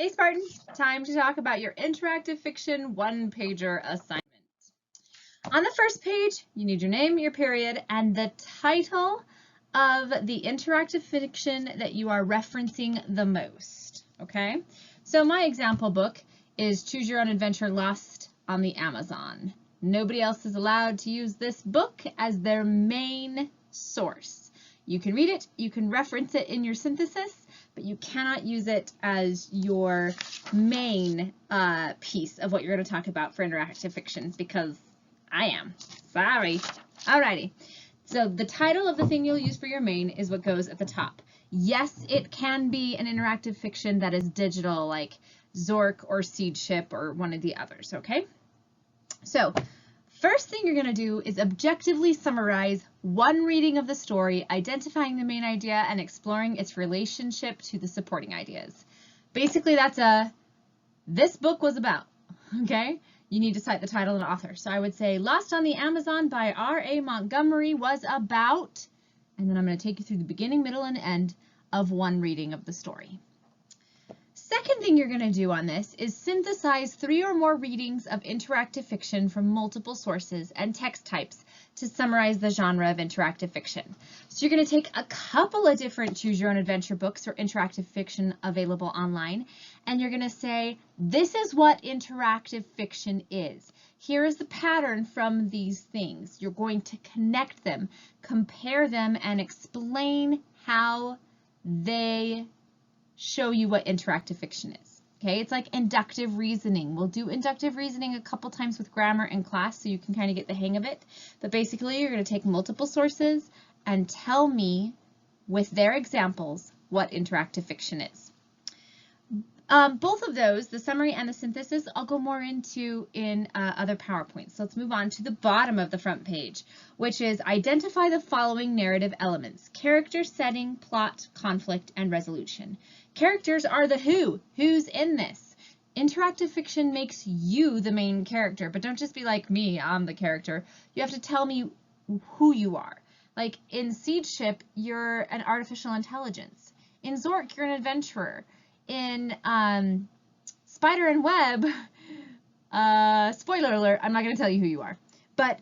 Hey Spartans, time to talk about your interactive fiction one-pager assignment. On the first page, you need your name, your period, and the title of the interactive fiction that you are referencing the most, okay? So my example book is Choose Your Own Adventure Lost on the Amazon. Nobody else is allowed to use this book as their main source. You can read it, you can reference it in your synthesis, but you cannot use it as your main piece of what you're going to talk about for interactive fiction, because I am. Sorry. Alrighty. So the title of the thing you'll use for your main is what goes at the top. Yes, it can be an interactive fiction that is digital, like Zork or Seed Ship or one of the others, okay? So first thing you're going to do is objectively summarize one reading of the story, identifying the main idea and exploring its relationship to the supporting ideas. Basically, that's this book was about, okay? You need to cite the title and author. So I would say Lost on the Amazon by R.A. Montgomery was about, and then I'm going to take you through the beginning, middle, and end of one reading of the story. Second thing you're going to do on this is synthesize 3 or more readings of interactive fiction from multiple sources and text types to summarize the genre of interactive fiction. So you're going to take a couple of different Choose Your Own Adventure books or interactive fiction available online, and you're going to say, this is what interactive fiction is. Here is the pattern from these things. You're going to connect them, compare them, and explain how they show you what interactive fiction is. Okay, it's like inductive reasoning. We'll do inductive reasoning a couple times with grammar in class so you can kind of get the hang of it. But basically, you're going to take multiple sources and tell me with their examples what interactive fiction is. Both of those, the summary and the synthesis, I'll go more into in other PowerPoints. So let's move on to the bottom of the front page, which is identify the following narrative elements: character, setting, plot, conflict, and resolution. Characters are the who's in this. Interactive fiction makes you the main character, but don't just be like me, I'm the character. You have to tell me who you are. Like in Seed Ship, you're an artificial intelligence. In Zork, you're an adventurer. In Spider and Web, spoiler alert, I'm not going to tell you who you are, but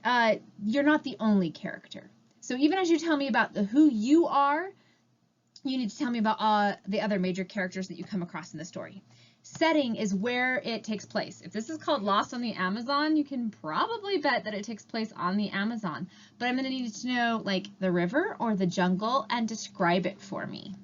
you're not the only character. So even as you tell me about who you are, you need to tell me about the other major characters that you come across in the story. Setting is where it takes place. If this is called Lost on the Amazon, you can probably bet that it takes place on the Amazon, but I'm going to need to know like the river or the jungle and describe it for me.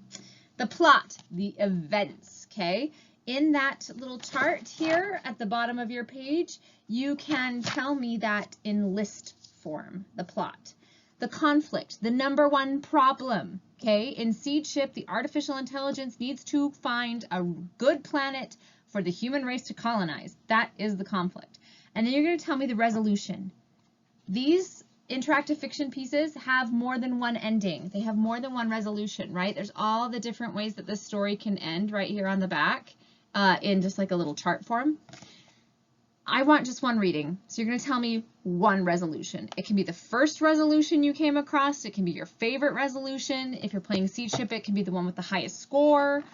The plot, the events, okay? In that little chart here at the bottom of your page, you can tell me that in list form, the plot. The conflict, the number one problem, okay? In Seed Ship, the artificial intelligence needs to find a good planet for the human race to colonize. That is the conflict. And then you're going to tell me the resolution. These interactive fiction pieces have more than one ending. They have more than one resolution, right? There's all the different ways that the story can end right here on the back in just like a little chart form. I want just one reading. So you're going to tell me one resolution. It can be the first resolution you came across. It can be your favorite resolution. If you're playing Seed Ship, it can be the one with the highest score.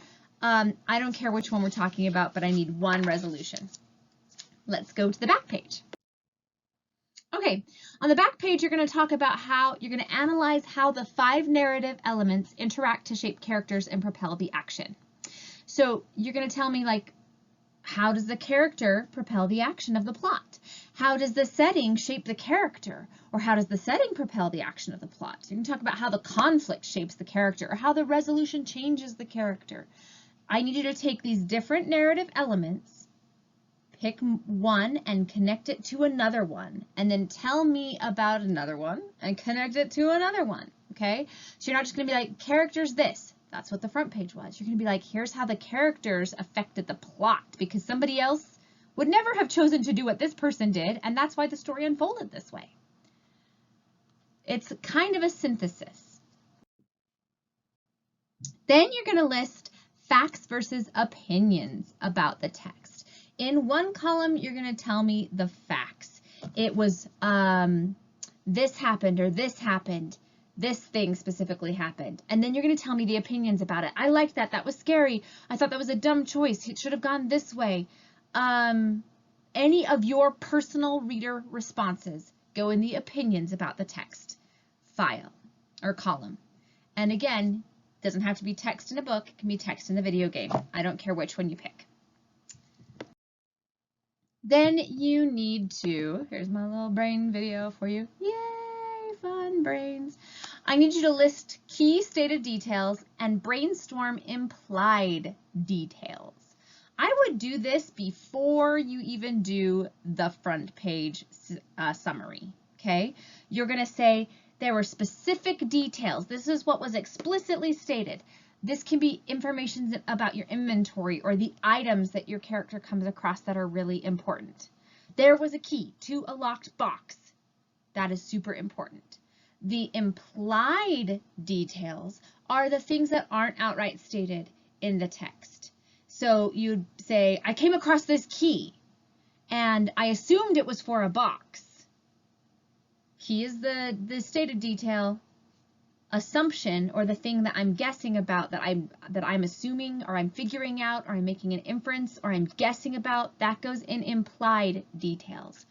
I don't care which one we're talking about, but I need one resolution. Let's go to the back page. Okay, on the back page, you're going to talk about how you're going to analyze how the 5 narrative elements interact to shape characters and propel the action. So you're going to tell me, like, how does the character propel the action of the plot? How does the setting shape the character? Or how does the setting propel the action of the plot? So you can talk about how the conflict shapes the character or how the resolution changes the character. I need you to take these different narrative elements, pick one and connect it to another one, and then tell me about another one and connect it to another one, okay? So you're not just going to be like, characters this. That's what the front page was. You're going to be like, here's how the characters affected the plot, because somebody else would never have chosen to do what this person did, and that's why the story unfolded this way. It's kind of a synthesis. Then you're going to list facts versus opinions about the text. In one column, you're going to tell me the facts. It was this happened or this happened. this thing specifically happened. And then you're going to tell me the opinions about it. I liked that. That was scary. I thought that was a dumb choice. It should have gone this way. Any of your personal reader responses go in the opinions about the text file or column. And again, it doesn't have to be text in a book. It can be text in the video game. I don't care which one you pick. Then you need to, here's my little brain video for you. Yay, fun brains. I need you to list key stated details and brainstorm implied details. I would do this before you even do the front page summary, okay? You're going to say there were specific details. This is what was explicitly stated. This can be information about your inventory or the items that your character comes across that are really important. There was a key to a locked box. That is super important. The implied details are the things that aren't outright stated in the text. So you'd say, I came across this key and I assumed it was for a box. Key is the stated detail. Assumption, or the thing that I'm guessing about, that I'm assuming, or I'm figuring out, or I'm making an inference, or I'm guessing about, that goes in implied details.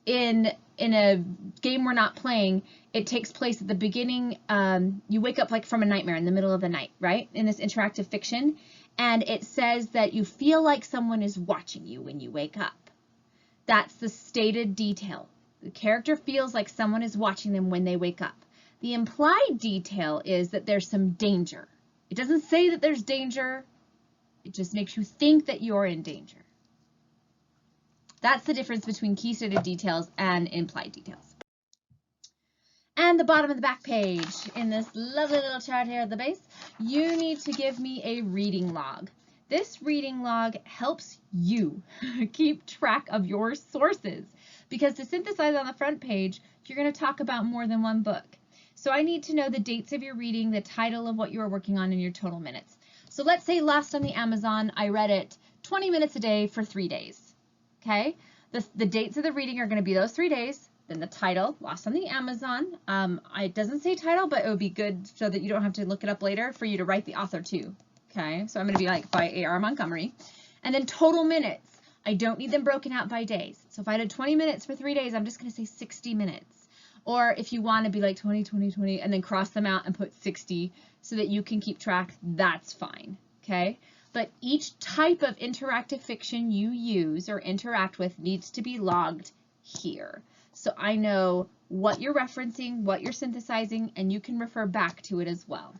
In a game we're not playing, it takes place at the beginning. You wake up like from a nightmare in the middle of the night, right? In this interactive fiction, and it says that you feel like someone is watching you when you wake up. That's the stated detail. The character feels like someone is watching them when they wake up. The implied detail is that there's some danger. It doesn't say that there's danger. It just makes you think that you're in danger. That's the difference between key stated details and implied details. And the bottom of the back page, in this lovely little chart here at the base, you need to give me a reading log. This reading log helps you keep track of your sources, because to synthesize on the front page, you're going to talk about more than one book. So I need to know the dates of your reading, the title of what you are working on, and your total minutes. So let's say Lost on the Amazon, I read it 20 minutes a day for 3 days. Okay? The dates of the reading are going to be those 3 days. Then the title, Lost on the Amazon. It doesn't say title, but it would be good so that you don't have to look it up later for you to write the author too. Okay? So I'm going to be like by A.R. Montgomery. And then total minutes. I don't need them broken out by days. So if I did 20 minutes for 3 days, I'm just going to say 60 minutes. Or if you want to be like 20, 20, 20, and then cross them out and put 60 so that you can keep track, that's fine. Okay? But each type of interactive fiction you use or interact with needs to be logged here. So I know what you're referencing, what you're synthesizing, and you can refer back to it as well.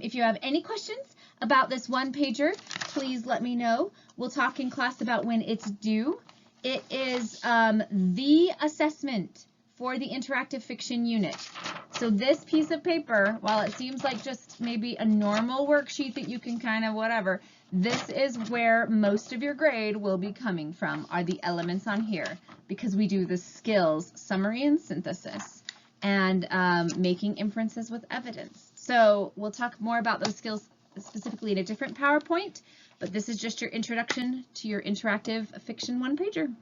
If you have any questions about this one-pager, please let me know. We'll talk in class about when it's due. It is the assessment for the interactive fiction unit. So this piece of paper, while it seems like just maybe a normal worksheet that you can kind of whatever, this is where most of your grade will be coming from, are the elements on here, because we do the skills, summary and synthesis, and making inferences with evidence. So we'll talk more about those skills specifically in a different PowerPoint, but this is just your introduction to your interactive fiction one-pager.